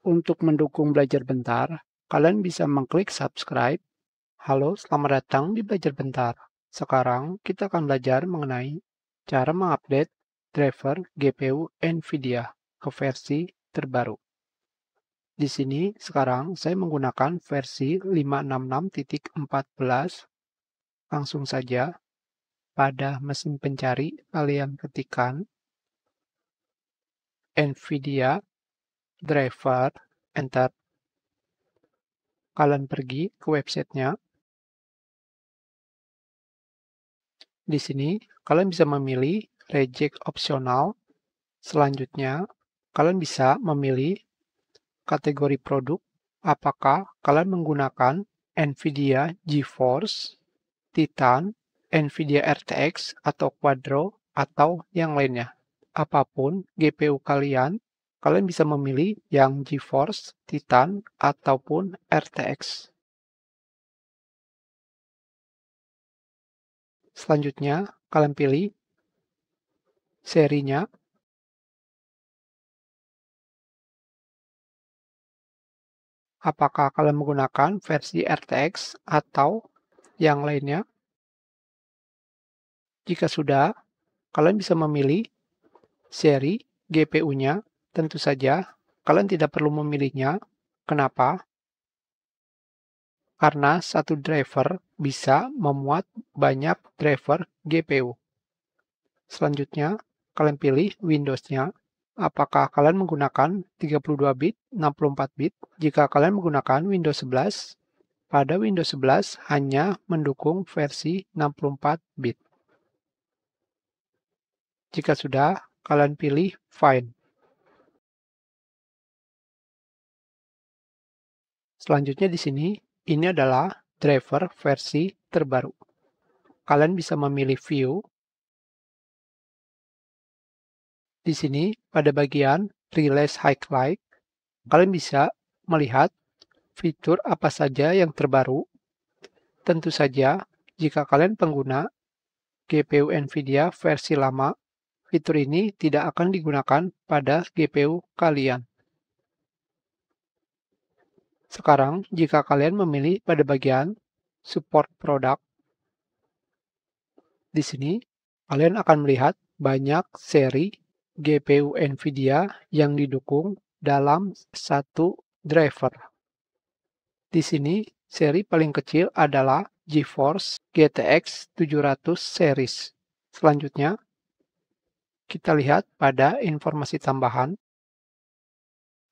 Untuk mendukung Belajar Bentar, kalian bisa mengklik subscribe. Halo, selamat datang di Belajar Bentar. Sekarang kita akan belajar mengenai cara mengupdate driver GPU NVIDIA ke versi terbaru. Di sini sekarang saya menggunakan versi 566.14. Langsung saja pada mesin pencari kalian ketikkan NVIDIA driver, enter. Kalian pergi ke websitenya. Di sini, kalian bisa memilih reject optional. Selanjutnya, kalian bisa memilih kategori produk. Apakah kalian menggunakan NVIDIA GeForce, Titan, NVIDIA RTX, atau Quadro, atau yang lainnya. Apapun GPU kalian bisa memilih yang GeForce, Titan, ataupun RTX. Selanjutnya, kalian pilih serinya. Apakah kalian menggunakan versi RTX atau yang lainnya? Jika sudah, kalian bisa memilih seri GPU-nya. Tentu saja, kalian tidak perlu memilihnya. Kenapa? Karena satu driver bisa memuat banyak driver GPU. Selanjutnya, kalian pilih Windows-nya. Apakah kalian menggunakan 32 bit, 64 bit? Jika kalian menggunakan Windows 11, pada Windows 11 hanya mendukung versi 64 bit. Jika sudah, kalian pilih Find. Selanjutnya di sini, ini adalah driver versi terbaru. Kalian bisa memilih View. Di sini, pada bagian Release Highlight, kalian bisa melihat fitur apa saja yang terbaru. Tentu saja, jika kalian pengguna GPU NVIDIA versi lama, fitur ini tidak akan digunakan pada GPU kalian. Sekarang, jika kalian memilih pada bagian Support Product, di sini kalian akan melihat banyak seri GPU NVIDIA yang didukung dalam satu driver. Di sini, seri paling kecil adalah GeForce GTX 700 series. Selanjutnya, kita lihat pada informasi tambahan.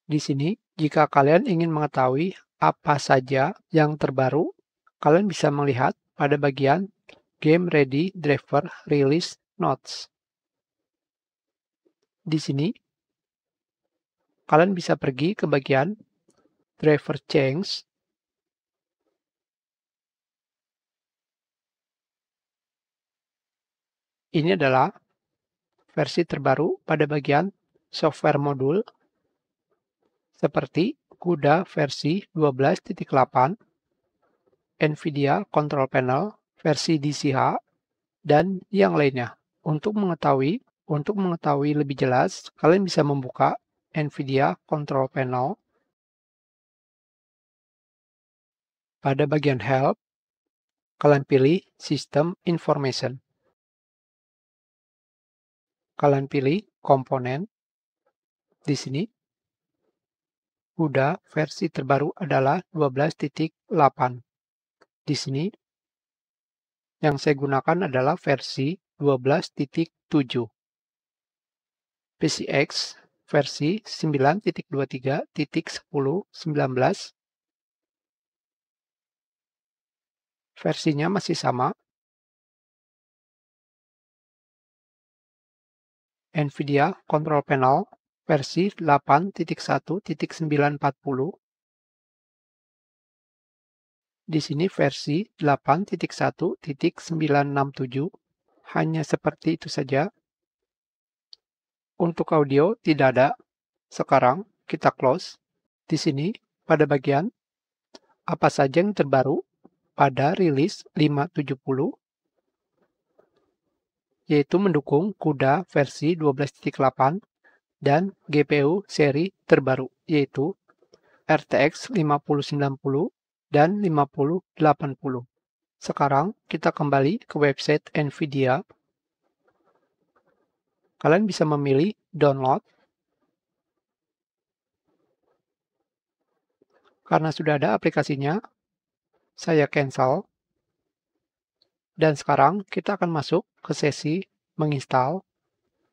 Di sini, jika kalian ingin mengetahui apa saja yang terbaru, kalian bisa melihat pada bagian Game Ready Driver Release Notes. Di sini, kalian bisa pergi ke bagian Driver Change. Ini adalah versi terbaru pada bagian software modul, seperti CUDA versi 12.8, NVIDIA Control Panel versi DCH, dan yang lainnya. Untuk mengetahui lebih jelas, kalian bisa membuka NVIDIA Control Panel. Pada bagian Help, kalian pilih System Information. Kalian pilih komponen. Di sini, CUDA versi terbaru adalah 12.8. Di sini, yang saya gunakan adalah versi 12.7. PCX versi 9.23.10.19. Versinya masih sama. NVIDIA Control Panel versi 8.1.940. Di sini versi 8.1.967. Hanya seperti itu saja. Untuk audio tidak ada. Sekarang kita close. Di sini pada bagian apa saja yang terbaru pada rilis 570, yaitu mendukung CUDA versi 12.8 dan GPU seri terbaru, yaitu RTX 5090 dan 5080. Sekarang kita kembali ke website NVIDIA. Kalian bisa memilih download. Karena sudah ada aplikasinya, saya cancel. Dan sekarang kita akan masuk ke sesi menginstal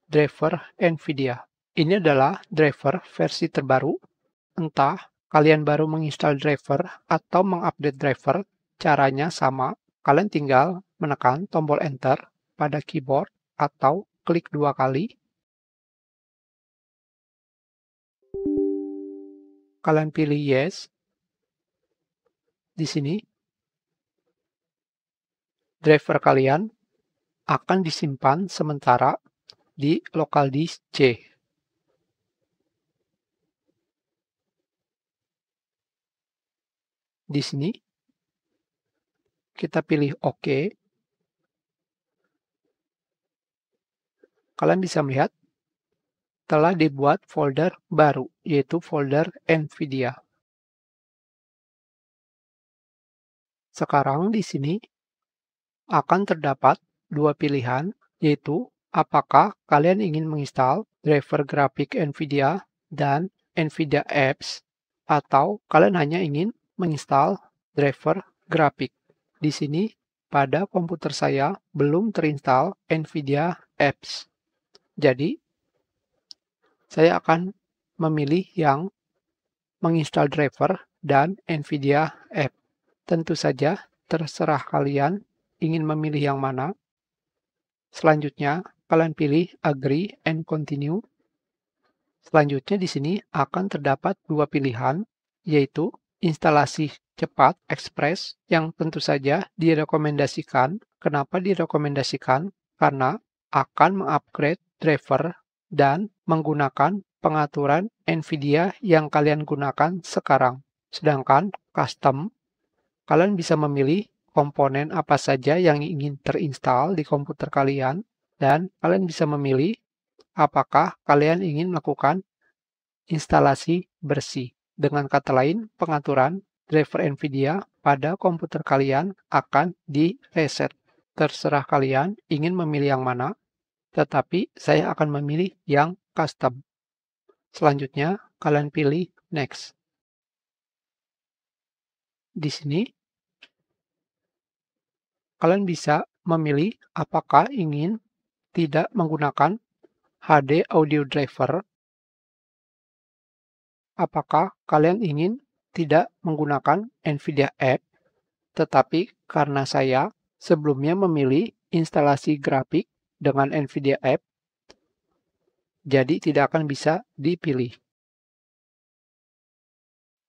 driver NVIDIA. Ini adalah driver versi terbaru. Entah kalian baru menginstal driver atau mengupdate driver, caranya sama. Kalian tinggal menekan tombol enter pada keyboard atau klik 2 kali. Kalian pilih yes. Di sini, driver kalian akan disimpan sementara di local disk C. Di sini, kita pilih OK. Kalian bisa melihat telah dibuat folder baru, yaitu folder NVIDIA. Sekarang di sini akan terdapat dua pilihan, yaitu apakah kalian ingin menginstal driver grafik NVIDIA dan NVIDIA Apps, atau kalian hanya ingin menginstal driver grafik. Di sini, pada komputer saya belum terinstall NVIDIA Apps. Jadi, saya akan memilih yang menginstal driver dan NVIDIA App. Tentu saja, terserah kalian ingin memilih yang mana. Selanjutnya, kalian pilih Agree and Continue. Selanjutnya di sini akan terdapat dua pilihan, yaitu instalasi cepat Express yang tentu saja direkomendasikan. Kenapa direkomendasikan? Karena akan mengupgrade driver dan menggunakan pengaturan NVIDIA yang kalian gunakan sekarang. Sedangkan custom, kalian bisa memilih komponen apa saja yang ingin terinstall di komputer kalian, dan kalian bisa memilih apakah kalian ingin melakukan instalasi bersih. Dengan kata lain, pengaturan driver NVIDIA pada komputer kalian akan di-reset. Terserah kalian ingin memilih yang mana, tetapi saya akan memilih yang custom. Selanjutnya, kalian pilih Next. Di sini, kalian bisa memilih apakah ingin tidak menggunakan HD Audio Driver, apakah kalian ingin tidak menggunakan NVIDIA App, tetapi karena saya sebelumnya memilih instalasi grafik dengan NVIDIA App, jadi tidak akan bisa dipilih.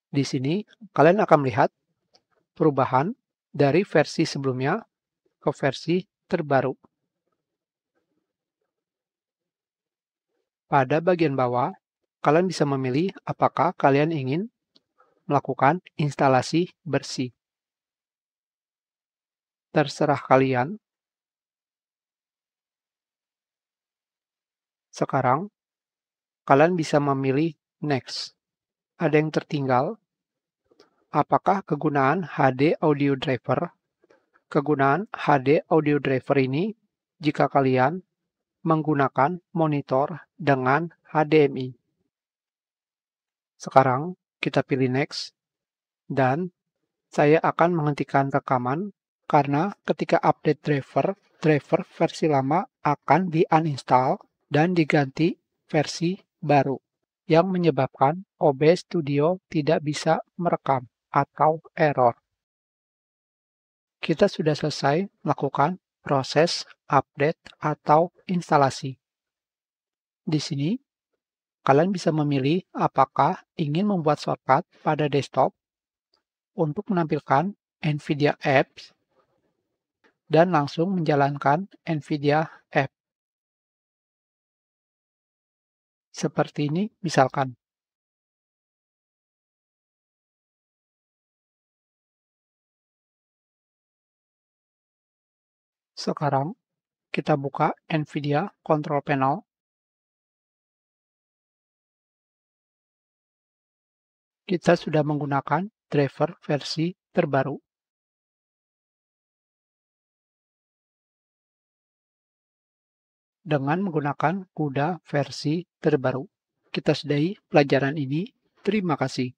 Di sini, kalian akan melihat perubahan dari versi sebelumnya ke versi terbaru. Pada bagian bawah, kalian bisa memilih apakah kalian ingin melakukan instalasi bersih. Terserah kalian. Sekarang, kalian bisa memilih Next. Ada yang tertinggal. Apakah kegunaan HD Audio Driver? Kegunaan HD Audio Driver ini jika kalian menggunakan monitor dengan HDMI. Sekarang kita pilih Next, dan saya akan menghentikan rekaman karena ketika update driver versi lama akan di-uninstall dan diganti versi baru yang menyebabkan OBS Studio tidak bisa merekam atau error. Kita sudah selesai melakukan proses update atau instalasi. Di sini, kalian bisa memilih apakah ingin membuat shortcut pada desktop untuk menampilkan NVIDIA Apps dan langsung menjalankan NVIDIA App. Seperti ini misalkan. Sekarang kita buka NVIDIA Control Panel. Kita sudah menggunakan driver versi terbaru. Dengan menggunakan CUDA versi terbaru. Kita sudahi pelajaran ini. Terima kasih.